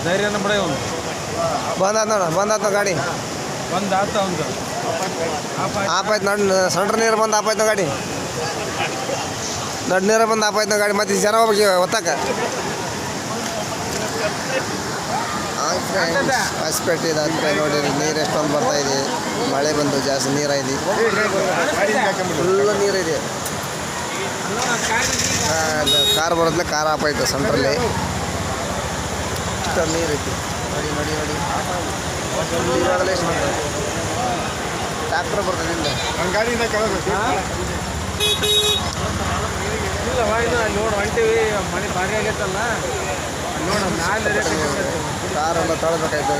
ಧೈರ್ಯನ ಬಿಡ ಒಂದು ಬಂದಾತ್ ನೋಡ ಬಂದಾತ್ ಗಾಡಿ ಒಂದು ಆತ ಒಂದು ಆಪಾಯ್ತು ನೋಡಿ ಸಣ್ಣ ನೀರು ಬಂದು ಆಪಾಯ್ತು ಗಾಡಿ ದೊಡ್ಡ ನೀರು ಬಂದು ಆಪಾಯ್ತು ಗಾಡಿ ಮತ್ತೆ ಜನ ಹೋಗ್ಬೇಕು ಒತ್ತಕ ಹಾಸ್ಪೇಟೆ ಇದೆ ಹತ್ರ ನೋಡಿ ನೀರು ಎಷ್ಟೊಂದು ಬರ್ತಾ ಇದೆ ಮಳೆ ಬಂದು ಜಾಸ್ತಿ ನೀರಾಗಿದೆ ಫುಲ್ಲು ನೀರಿದೆ ಕಾರ್ ಬರೋದ್ಲೆ ಕಾರ್ ಆಪಾಯ್ತು ಸೆಂಟ್ರಲ್ಲಿ ಇಷ್ಟೊಂದು ನೀರೈತಿ ನೋಡಿ ನೋಡಿ ನೋಡಿ ಈಗಾಗಲೇ ಎಷ್ಟು ಬರ್ತದೆ ಟ್ಯಾಕ್ಟ್ರ್ ಬರ್ತದೆ ಇಲ್ಲ ಗಾಡಿಯಿಂದ ನೋಡು ಹೊಂಟಿವಿ ಮನೆ ಭಾರಿ ಆಗೈತಲ್ಲ ನೋಡು ಕಾರೆಲ್ಲ ತೊಳಬೇಕಾಯ್ತು